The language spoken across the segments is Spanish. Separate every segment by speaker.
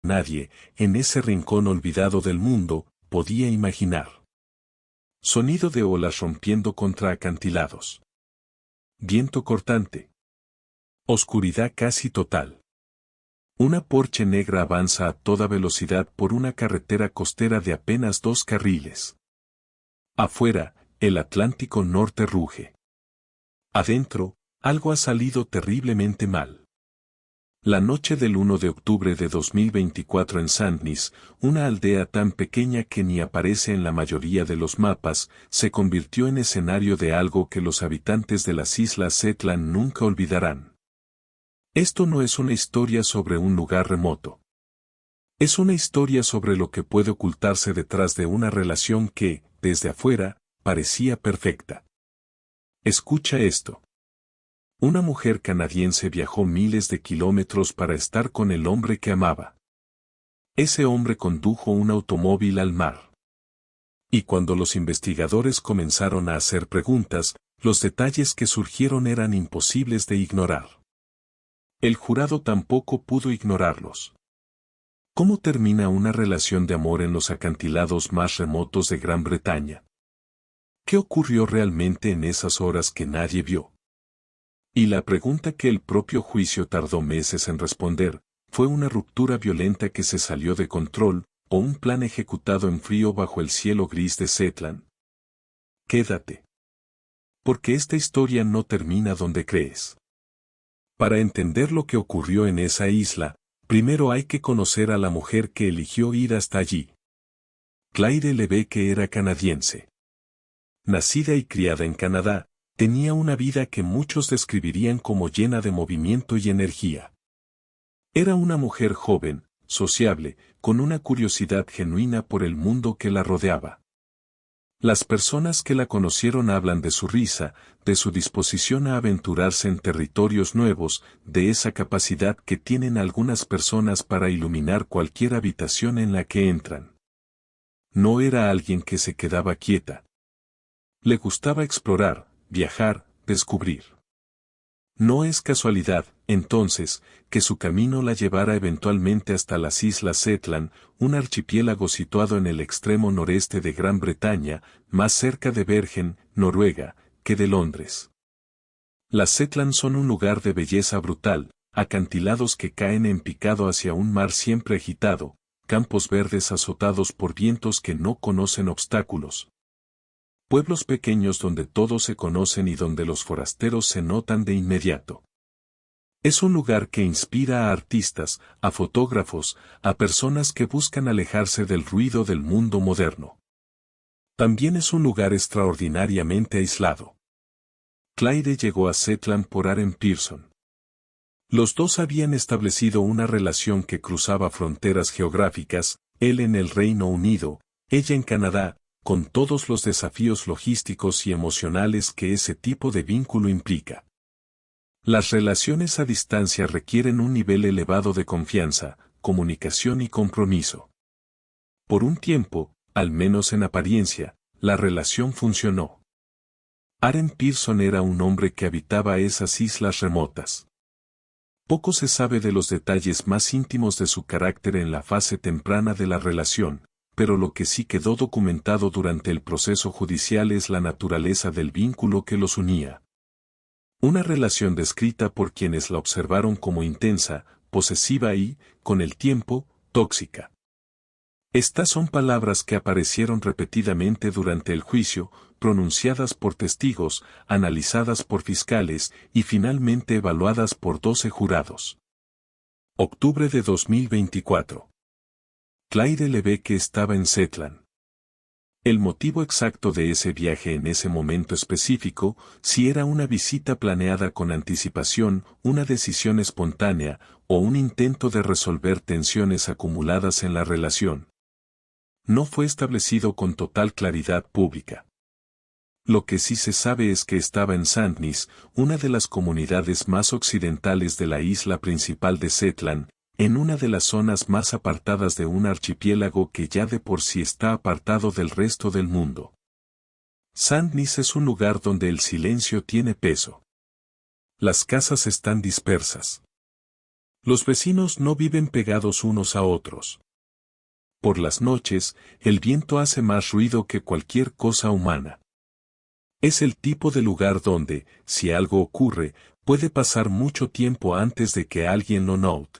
Speaker 1: nadie, en ese rincón olvidado del mundo, podía imaginar. Sonido de olas rompiendo contra acantilados. Viento cortante. Oscuridad casi total. Una Porsche negra avanza a toda velocidad por una carretera costera de apenas 2 carriles. Afuera, el Atlántico Norte ruge. Adentro, algo ha salido terriblemente mal. La noche del 1 de octubre de 2024 en Sandnes, una aldea tan pequeña que ni aparece en la mayoría de los mapas, se convirtió en escenario de algo que los habitantes de las Islas Shetland nunca olvidarán. Esto no es una historia sobre un lugar remoto. Es una historia sobre lo que puede ocultarse detrás de una relación que, desde afuera, parecía perfecta. Escucha esto. Una mujer canadiense viajó miles de kilómetros para estar con el hombre que amaba. Ese hombre condujo un automóvil al mar. Y cuando los investigadores comenzaron a hacer preguntas, los detalles que surgieron eran imposibles de ignorar. El jurado tampoco pudo ignorarlos. ¿Cómo termina una relación de amor en los acantilados más remotos de Gran Bretaña? ¿Qué ocurrió realmente en esas horas que nadie vio? Y la pregunta que el propio juicio tardó meses en responder, ¿fue una ruptura violenta que se salió de control, o un plan ejecutado en frío bajo el cielo gris de Shetland? Quédate. Porque esta historia no termina donde crees. Para entender lo que ocurrió en esa isla, primero hay que conocer a la mujer que eligió ir hasta allí. Claire Levesque era canadiense. Nacida y criada en Canadá, tenía una vida que muchos describirían como llena de movimiento y energía. Era una mujer joven, sociable, con una curiosidad genuina por el mundo que la rodeaba. Las personas que la conocieron hablan de su risa, de su disposición a aventurarse en territorios nuevos, de esa capacidad que tienen algunas personas para iluminar cualquier habitación en la que entran. No era alguien que se quedaba quieta. Le gustaba explorar, viajar, descubrir. No es casualidad, entonces, que su camino la llevara eventualmente hasta las Islas Shetland, un archipiélago situado en el extremo noreste de Gran Bretaña, más cerca de Bergen, Noruega, que de Londres. Las Shetland son un lugar de belleza brutal, acantilados que caen en picado hacia un mar siempre agitado, campos verdes azotados por vientos que no conocen obstáculos. Pueblos pequeños donde todos se conocen y donde los forasteros se notan de inmediato. Es un lugar que inspira a artistas, a fotógrafos, a personas que buscan alejarse del ruido del mundo moderno. También es un lugar extraordinariamente aislado. Claire llegó a Shetland por Aaron Pearson. Los dos habían establecido una relación que cruzaba fronteras geográficas, él en el Reino Unido, ella en Canadá, con todos los desafíos logísticos y emocionales que ese tipo de vínculo implica. Las relaciones a distancia requieren un nivel elevado de confianza, comunicación y compromiso. Por un tiempo, al menos en apariencia, la relación funcionó. Aaron Pearson era un hombre que habitaba esas islas remotas. Poco se sabe de los detalles más íntimos de su carácter en la fase temprana de la relación, pero lo que sí quedó documentado durante el proceso judicial es la naturaleza del vínculo que los unía. Una relación descrita por quienes la observaron como intensa, posesiva y, con el tiempo, tóxica. Estas son palabras que aparecieron repetidamente durante el juicio, pronunciadas por testigos, analizadas por fiscales y finalmente evaluadas por 12 jurados. Octubre de 2024. Claire Levesque estaba en Shetland. El motivo exacto de ese viaje en ese momento específico, si era una visita planeada con anticipación, una decisión espontánea, o un intento de resolver tensiones acumuladas en la relación, no fue establecido con total claridad pública. Lo que sí se sabe es que estaba en Sandnes, una de las comunidades más occidentales de la isla principal de Shetland, en una de las zonas más apartadas de un archipiélago que ya de por sí está apartado del resto del mundo. Sandnes es un lugar donde el silencio tiene peso. Las casas están dispersas. Los vecinos no viven pegados unos a otros. Por las noches, el viento hace más ruido que cualquier cosa humana. Es el tipo de lugar donde, si algo ocurre, puede pasar mucho tiempo antes de que alguien lo note.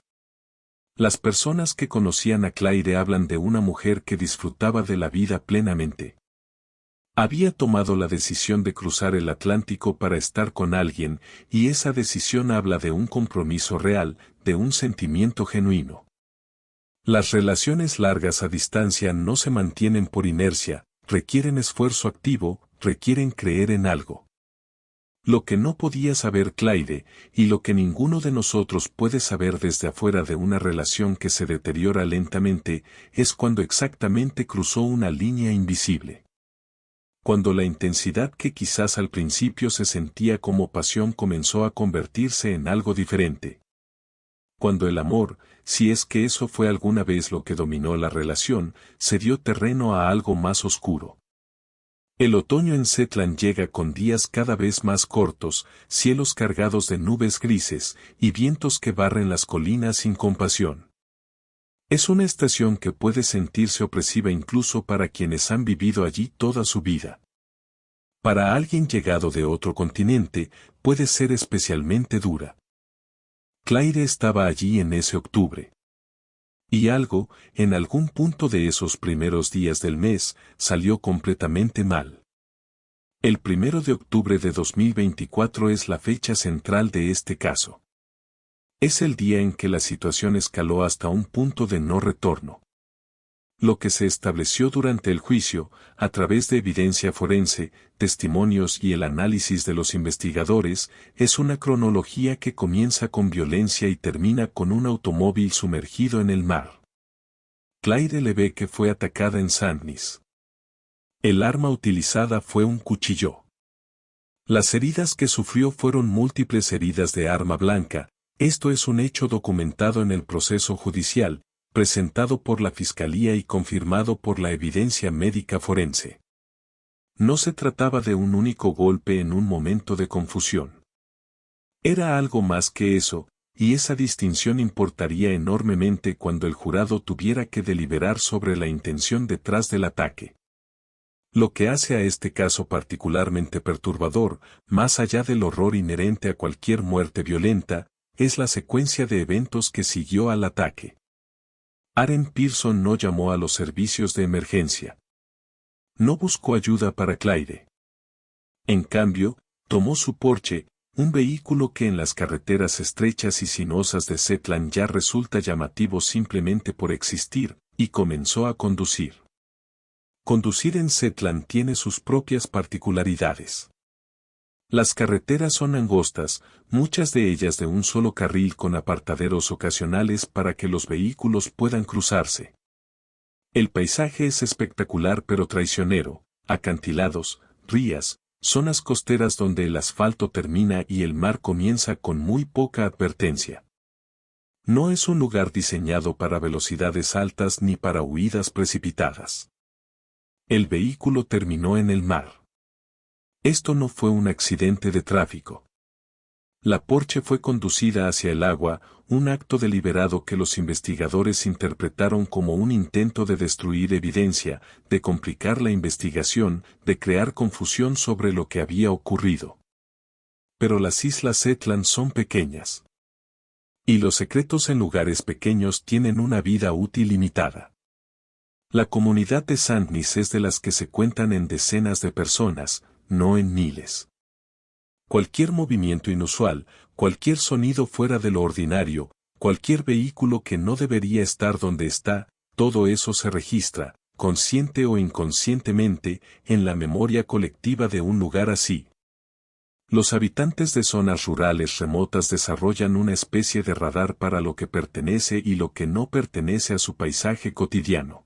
Speaker 1: Las personas que conocían a Claire hablan de una mujer que disfrutaba de la vida plenamente. Había tomado la decisión de cruzar el Atlántico para estar con alguien, y esa decisión habla de un compromiso real, de un sentimiento genuino. Las relaciones largas a distancia no se mantienen por inercia, requieren esfuerzo activo, requieren creer en algo. Lo que no podía saber Claire, y lo que ninguno de nosotros puede saber desde afuera de una relación que se deteriora lentamente, es cuando exactamente cruzó una línea invisible. Cuando la intensidad que quizás al principio se sentía como pasión comenzó a convertirse en algo diferente. Cuando el amor, si es que eso fue alguna vez lo que dominó la relación, se dio terreno a algo más oscuro. El otoño en Zetland llega con días cada vez más cortos, cielos cargados de nubes grises, y vientos que barren las colinas sin compasión. Es una estación que puede sentirse opresiva incluso para quienes han vivido allí toda su vida. Para alguien llegado de otro continente, puede ser especialmente dura. Claire estaba allí en ese octubre. Y algo, en algún punto de esos primeros días del mes, salió completamente mal. El 1 de octubre de 2024 es la fecha central de este caso. Es el día en que la situación escaló hasta un punto de no retorno. Lo que se estableció durante el juicio, a través de evidencia forense, testimonios y el análisis de los investigadores, es una cronología que comienza con violencia y termina con un automóvil sumergido en el mar. Claire Levesque fue atacada en Saint-Denis. El arma utilizada fue un cuchillo. Las heridas que sufrió fueron múltiples heridas de arma blanca. Esto es un hecho documentado en el proceso judicial, presentado por la Fiscalía y confirmado por la evidencia médica forense. No se trataba de un único golpe en un momento de confusión. Era algo más que eso, y esa distinción importaría enormemente cuando el jurado tuviera que deliberar sobre la intención detrás del ataque. Lo que hace a este caso particularmente perturbador, más allá del horror inherente a cualquier muerte violenta, es la secuencia de eventos que siguió al ataque. Aaron Pearson no llamó a los servicios de emergencia. No buscó ayuda para Claire. En cambio, tomó su Porsche, un vehículo que en las carreteras estrechas y sinuosas de Zetland ya resulta llamativo simplemente por existir, y comenzó a conducir. Conducir en Zetland tiene sus propias particularidades. Las carreteras son angostas, muchas de ellas de un solo carril con apartaderos ocasionales para que los vehículos puedan cruzarse. El paisaje es espectacular pero traicionero, acantilados, rías, zonas costeras donde el asfalto termina y el mar comienza con muy poca advertencia. No es un lugar diseñado para velocidades altas ni para huidas precipitadas. El vehículo terminó en el mar. Esto no fue un accidente de tráfico. La Porsche fue conducida hacia el agua, un acto deliberado que los investigadores interpretaron como un intento de destruir evidencia, de complicar la investigación, de crear confusión sobre lo que había ocurrido. Pero las islas Zetland son pequeñas. Y los secretos en lugares pequeños tienen una vida útil limitada. La comunidad de Saint-Denis es de las que se cuentan en decenas de personas, no en miles. Cualquier movimiento inusual, cualquier sonido fuera de lo ordinario, cualquier vehículo que no debería estar donde está, todo eso se registra, consciente o inconscientemente, en la memoria colectiva de un lugar así. Los habitantes de zonas rurales remotas desarrollan una especie de radar para lo que pertenece y lo que no pertenece a su paisaje cotidiano.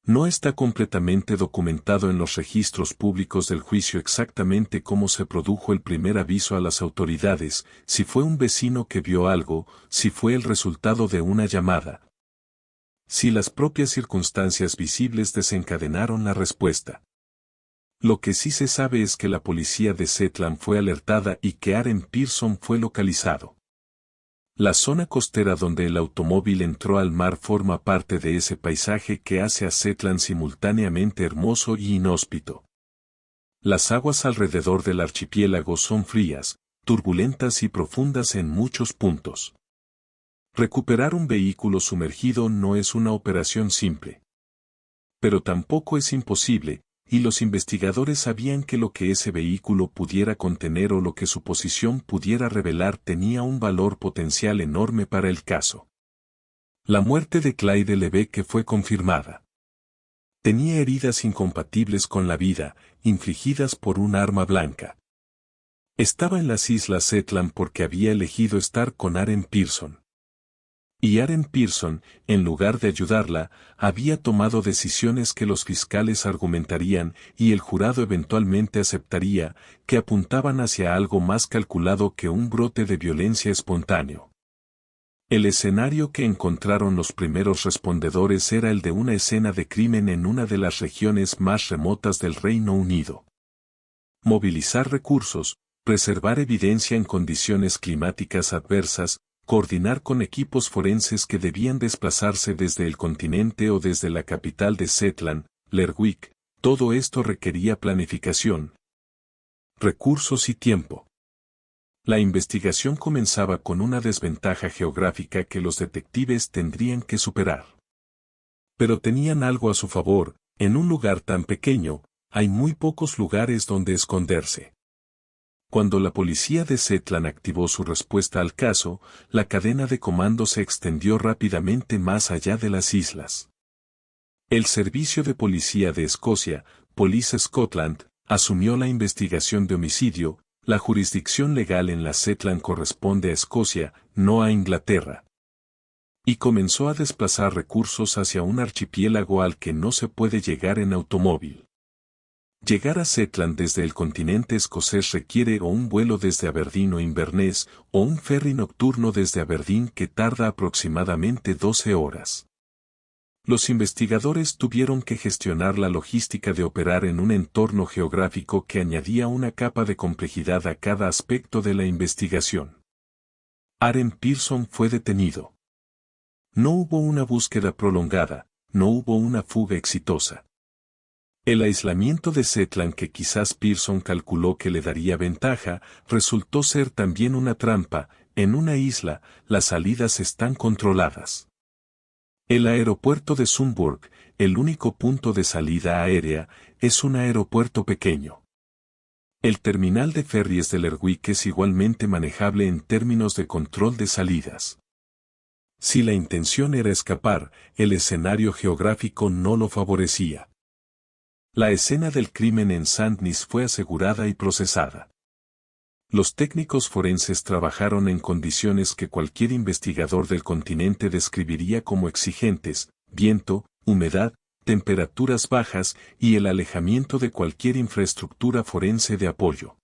Speaker 1: No está completamente documentado en los registros públicos del juicio exactamente cómo se produjo el primer aviso a las autoridades, si fue un vecino que vio algo, si fue el resultado de una llamada. Si las propias circunstancias visibles desencadenaron la respuesta. Lo que sí se sabe es que la policía de Zetland fue alertada y que Aaron Pearson fue localizado. La zona costera donde el automóvil entró al mar forma parte de ese paisaje que hace a Shetland simultáneamente hermoso y inhóspito. Las aguas alrededor del archipiélago son frías, turbulentas y profundas en muchos puntos. Recuperar un vehículo sumergido no es una operación simple. Pero tampoco es imposible, y los investigadores sabían que lo que ese vehículo pudiera contener o lo que su posición pudiera revelar tenía un valor potencial enorme para el caso. La muerte de Clyde Leveque fue confirmada. Tenía heridas incompatibles con la vida, infligidas por un arma blanca. Estaba en las Islas Shetland porque había elegido estar con Aren Pearson. Y Aren Pearson, en lugar de ayudarla, había tomado decisiones que los fiscales argumentarían y el jurado eventualmente aceptaría, que apuntaban hacia algo más calculado que un brote de violencia espontáneo. El escenario que encontraron los primeros respondedores era el de una escena de crimen en una de las regiones más remotas del Reino Unido. Movilizar recursos, preservar evidencia en condiciones climáticas adversas, coordinar con equipos forenses que debían desplazarse desde el continente o desde la capital de Shetland, Lerwick, todo esto requería planificación, recursos y tiempo. La investigación comenzaba con una desventaja geográfica que los detectives tendrían que superar. Pero tenían algo a su favor, en un lugar tan pequeño, hay muy pocos lugares donde esconderse. Cuando la policía de Shetland activó su respuesta al caso, la cadena de comando se extendió rápidamente más allá de las islas. El Servicio de Policía de Escocia, Police Scotland, asumió la investigación de homicidio. La jurisdicción legal en las Shetland corresponde a Escocia, no a Inglaterra. Y comenzó a desplazar recursos hacia un archipiélago al que no se puede llegar en automóvil. Llegar a Shetland desde el continente escocés requiere o un vuelo desde Aberdeen o Inverness, o un ferry nocturno desde Aberdeen que tarda aproximadamente 12 horas. Los investigadores tuvieron que gestionar la logística de operar en un entorno geográfico que añadía una capa de complejidad a cada aspecto de la investigación. Aren Pearson fue detenido. No hubo una búsqueda prolongada, no hubo una fuga exitosa. El aislamiento de Shetland que quizás Pearson calculó que le daría ventaja, resultó ser también una trampa. En una isla, las salidas están controladas. El aeropuerto de Sundburg, el único punto de salida aérea, es un aeropuerto pequeño. El terminal de ferries de Lerwick es igualmente manejable en términos de control de salidas. Si la intención era escapar, el escenario geográfico no lo favorecía. La escena del crimen en Sandnes fue asegurada y procesada. Los técnicos forenses trabajaron en condiciones que cualquier investigador del continente describiría como exigentes: viento, humedad, temperaturas bajas y el alejamiento de cualquier infraestructura forense de apoyo.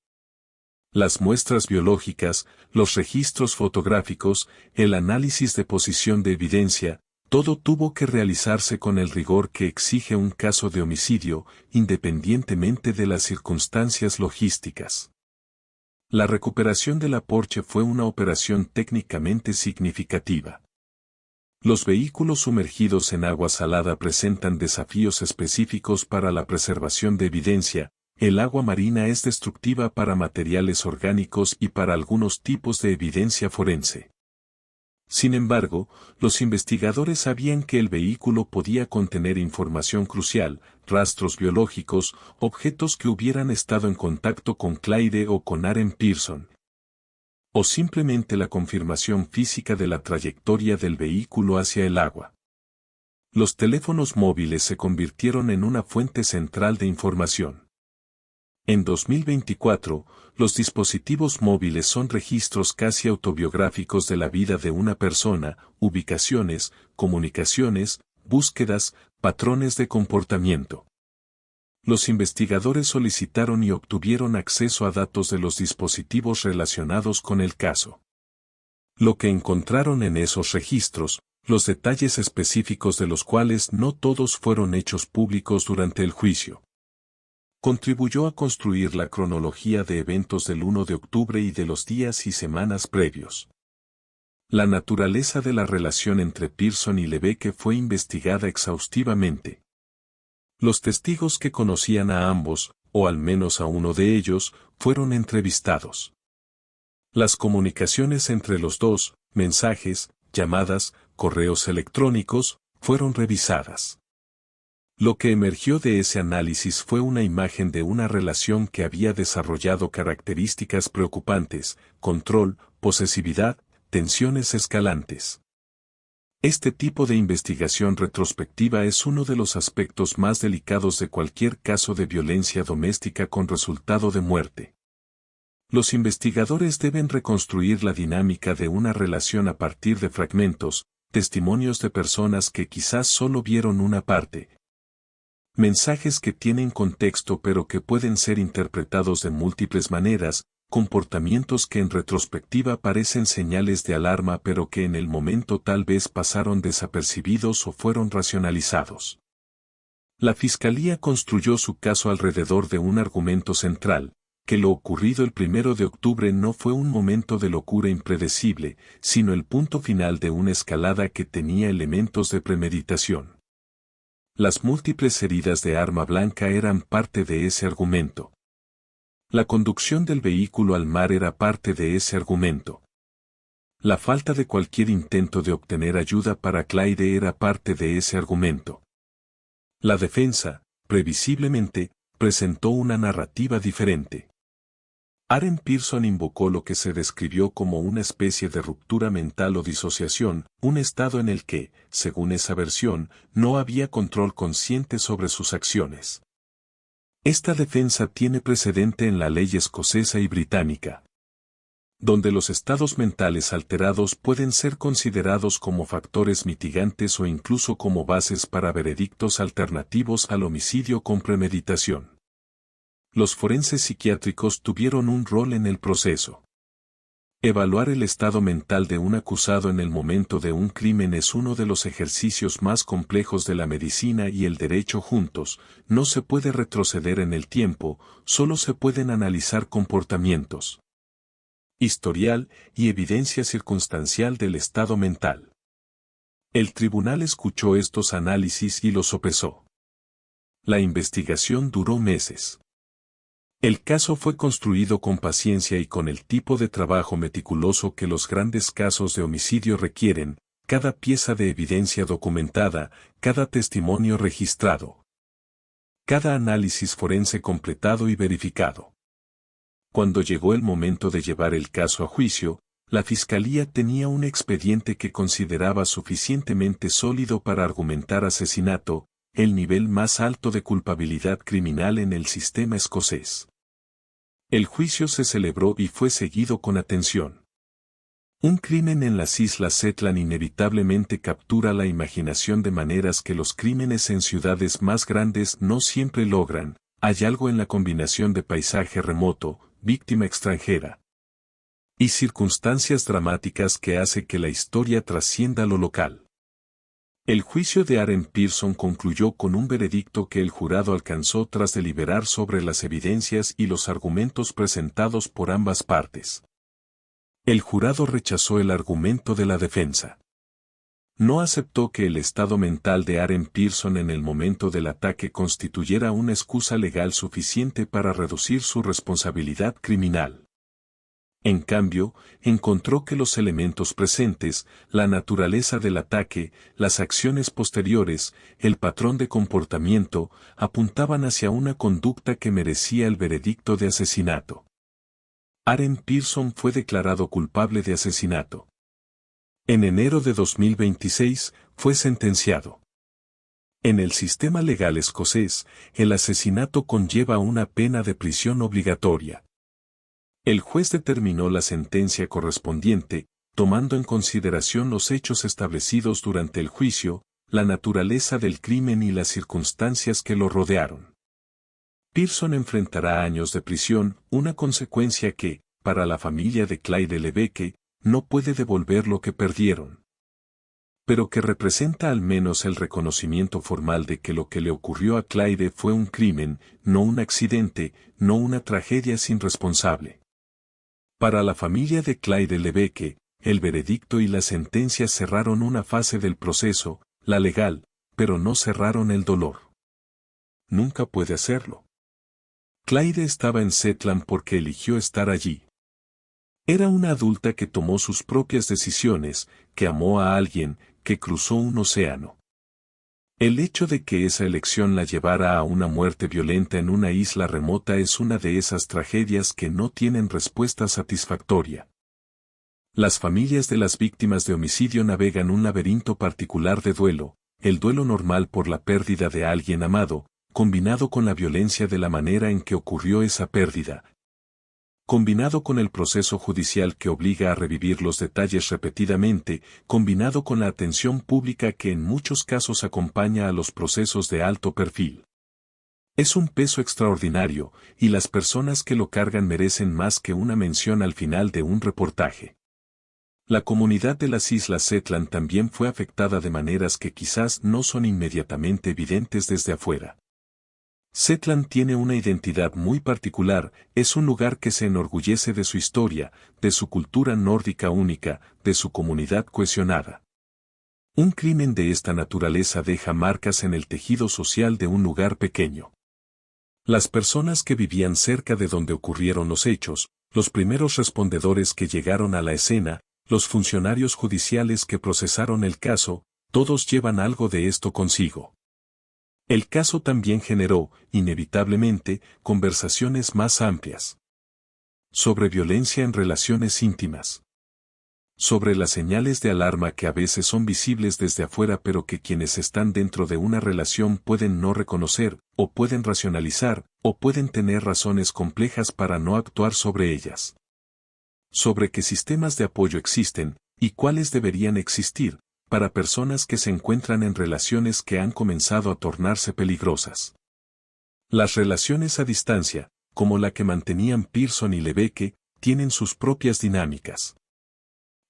Speaker 1: Las muestras biológicas, los registros fotográficos, el análisis de posición de evidencia, todo tuvo que realizarse con el rigor que exige un caso de homicidio, independientemente de las circunstancias logísticas. La recuperación de la Porsche fue una operación técnicamente significativa. Los vehículos sumergidos en agua salada presentan desafíos específicos para la preservación de evidencia. El agua marina es destructiva para materiales orgánicos y para algunos tipos de evidencia forense. Sin embargo, los investigadores sabían que el vehículo podía contener información crucial, rastros biológicos, objetos que hubieran estado en contacto con Clyde o con Aren Pearson. O simplemente la confirmación física de la trayectoria del vehículo hacia el agua. Los teléfonos móviles se convirtieron en una fuente central de información. En 2024, los dispositivos móviles son registros casi autobiográficos de la vida de una persona, ubicaciones, comunicaciones, búsquedas, patrones de comportamiento. Los investigadores solicitaron y obtuvieron acceso a datos de los dispositivos relacionados con el caso. Lo que encontraron en esos registros, los detalles específicos de los cuales no todos fueron hechos públicos durante el juicio, contribuyó a construir la cronología de eventos del 1 de octubre y de los días y semanas previos. La naturaleza de la relación entre Pearson y Lebeke fue investigada exhaustivamente. Los testigos que conocían a ambos, o al menos a uno de ellos, fueron entrevistados. Las comunicaciones entre los dos, mensajes, llamadas, correos electrónicos, fueron revisadas. Lo que emergió de ese análisis fue una imagen de una relación que había desarrollado características preocupantes: control, posesividad, tensiones escalantes. Este tipo de investigación retrospectiva es uno de los aspectos más delicados de cualquier caso de violencia doméstica con resultado de muerte. Los investigadores deben reconstruir la dinámica de una relación a partir de fragmentos, testimonios de personas que quizás solo vieron una parte. Mensajes que tienen contexto pero que pueden ser interpretados de múltiples maneras, comportamientos que en retrospectiva parecen señales de alarma pero que en el momento tal vez pasaron desapercibidos o fueron racionalizados. La Fiscalía construyó su caso alrededor de un argumento central: que lo ocurrido el 1 de octubre no fue un momento de locura impredecible, sino el punto final de una escalada que tenía elementos de premeditación. Las múltiples heridas de arma blanca eran parte de ese argumento. La conducción del vehículo al mar era parte de ese argumento. La falta de cualquier intento de obtener ayuda para Clyde era parte de ese argumento. La defensa, previsiblemente, presentó una narrativa diferente. Aren Pearson invocó lo que se describió como una especie de ruptura mental o disociación, un estado en el que, según esa versión, no había control consciente sobre sus acciones. Esta defensa tiene precedente en la ley escocesa y británica, donde los estados mentales alterados pueden ser considerados como factores mitigantes o incluso como bases para veredictos alternativos al homicidio con premeditación. Los forenses psiquiátricos tuvieron un rol en el proceso. Evaluar el estado mental de un acusado en el momento de un crimen es uno de los ejercicios más complejos de la medicina y el derecho juntos. No se puede retroceder en el tiempo, solo se pueden analizar comportamientos, historial y evidencia circunstancial del estado mental. El tribunal escuchó estos análisis y los sopesó. La investigación duró meses. El caso fue construido con paciencia y con el tipo de trabajo meticuloso que los grandes casos de homicidio requieren: cada pieza de evidencia documentada, cada testimonio registrado, cada análisis forense completado y verificado. Cuando llegó el momento de llevar el caso a juicio, la Fiscalía tenía un expediente que consideraba suficientemente sólido para argumentar asesinato, el nivel más alto de culpabilidad criminal en el sistema escocés. El juicio se celebró y fue seguido con atención. Un crimen en las Islas Shetland inevitablemente captura la imaginación de maneras que los crímenes en ciudades más grandes no siempre logran. Hay algo en la combinación de paisaje remoto, víctima extranjera y circunstancias dramáticas que hace que la historia trascienda lo local. El juicio de Aren Pearson concluyó con un veredicto que el jurado alcanzó tras deliberar sobre las evidencias y los argumentos presentados por ambas partes. El jurado rechazó el argumento de la defensa. No aceptó que el estado mental de Aren Pearson en el momento del ataque constituyera una excusa legal suficiente para reducir su responsabilidad criminal. En cambio, encontró que los elementos presentes, la naturaleza del ataque, las acciones posteriores, el patrón de comportamiento, apuntaban hacia una conducta que merecía el veredicto de asesinato. Aren Pearson fue declarado culpable de asesinato. En enero de 2026, fue sentenciado. En el sistema legal escocés, el asesinato conlleva una pena de prisión obligatoria. El juez determinó la sentencia correspondiente, tomando en consideración los hechos establecidos durante el juicio, la naturaleza del crimen y las circunstancias que lo rodearon. Pearson enfrentará años de prisión, una consecuencia que, para la familia de Clyde Lebeke, no puede devolver lo que perdieron, pero que representa al menos el reconocimiento formal de que lo que le ocurrió a Clyde fue un crimen, no un accidente, no una tragedia sin responsable. Para la familia de Clyde Lebeke, el veredicto y la sentencia cerraron una fase del proceso, la legal, pero no cerraron el dolor. Nunca puede hacerlo. Clyde estaba en Zetland porque eligió estar allí. Era una adulta que tomó sus propias decisiones, que amó a alguien, que cruzó un océano. El hecho de que esa elección la llevara a una muerte violenta en una isla remota es una de esas tragedias que no tienen respuesta satisfactoria. Las familias de las víctimas de homicidio navegan un laberinto particular de duelo, el duelo normal por la pérdida de alguien amado, combinado con la violencia de la manera en que ocurrió esa pérdida, combinado con el proceso judicial que obliga a revivir los detalles repetidamente, combinado con la atención pública que en muchos casos acompaña a los procesos de alto perfil. Es un peso extraordinario, y las personas que lo cargan merecen más que una mención al final de un reportaje. La comunidad de las Islas Zetland también fue afectada de maneras que quizás no son inmediatamente evidentes desde afuera. Zetland tiene una identidad muy particular, es un lugar que se enorgullece de su historia, de su cultura nórdica única, de su comunidad cohesionada. Un crimen de esta naturaleza deja marcas en el tejido social de un lugar pequeño. Las personas que vivían cerca de donde ocurrieron los hechos, los primeros respondedores que llegaron a la escena, los funcionarios judiciales que procesaron el caso, todos llevan algo de esto consigo. El caso también generó, inevitablemente, conversaciones más amplias. Sobre violencia en relaciones íntimas. Sobre las señales de alarma que a veces son visibles desde afuera pero que quienes están dentro de una relación pueden no reconocer, o pueden racionalizar, o pueden tener razones complejas para no actuar sobre ellas. Sobre qué sistemas de apoyo existen, y cuáles deberían existir, para personas que se encuentran en relaciones que han comenzado a tornarse peligrosas. Las relaciones a distancia, como la que mantenían Pearson y Lebeke, tienen sus propias dinámicas.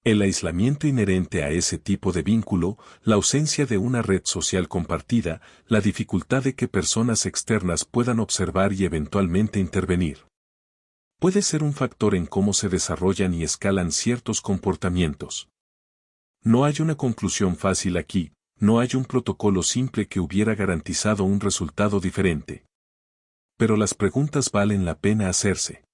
Speaker 1: El aislamiento inherente a ese tipo de vínculo, la ausencia de una red social compartida, la dificultad de que personas externas puedan observar y eventualmente intervenir. Puede ser un factor en cómo se desarrollan y escalan ciertos comportamientos. No hay una conclusión fácil aquí, no hay un protocolo simple que hubiera garantizado un resultado diferente. Pero las preguntas valen la pena hacerse.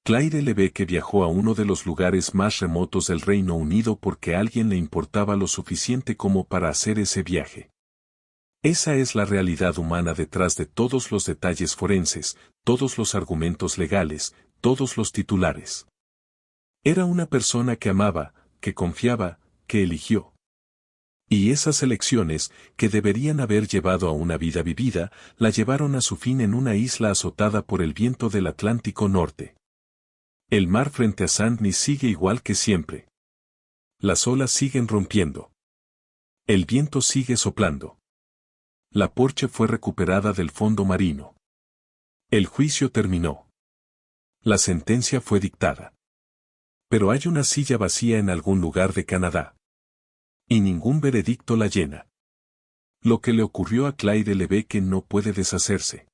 Speaker 1: Clyde Lebeke viajó a uno de los lugares más remotos del Reino Unido porque a alguien le importaba lo suficiente como para hacer ese viaje. Esa es la realidad humana detrás de todos los detalles forenses, todos los argumentos legales, todos los titulares. Era una persona que amaba, que confiaba, que eligió. Y esas elecciones, que deberían haber llevado a una vida vivida, la llevaron a su fin en una isla azotada por el viento del Atlántico Norte. El mar frente a Sandnes sigue igual que siempre. Las olas siguen rompiendo. El viento sigue soplando. La Porsche fue recuperada del fondo marino. El juicio terminó. La sentencia fue dictada. Pero hay una silla vacía en algún lugar de Canadá. Y ningún veredicto la llena. Lo que le ocurrió a Clyde Lebeke no puede deshacerse.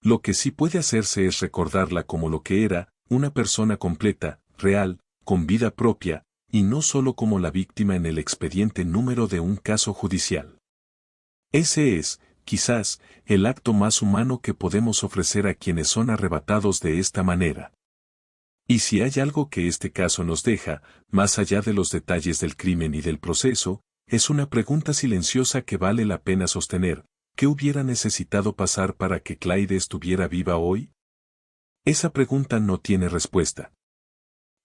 Speaker 1: Lo que sí puede hacerse es recordarla como lo que era, una persona completa, real, con vida propia, y no solo como la víctima en el expediente número de un caso judicial. Ese es, quizás, el acto más humano que podemos ofrecer a quienes son arrebatados de esta manera. Y si hay algo que este caso nos deja, más allá de los detalles del crimen y del proceso, es una pregunta silenciosa que vale la pena sostener: ¿qué hubiera necesitado pasar para que Clyde estuviera viva hoy? Esa pregunta no tiene respuesta.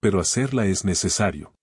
Speaker 1: Pero hacerla es necesario.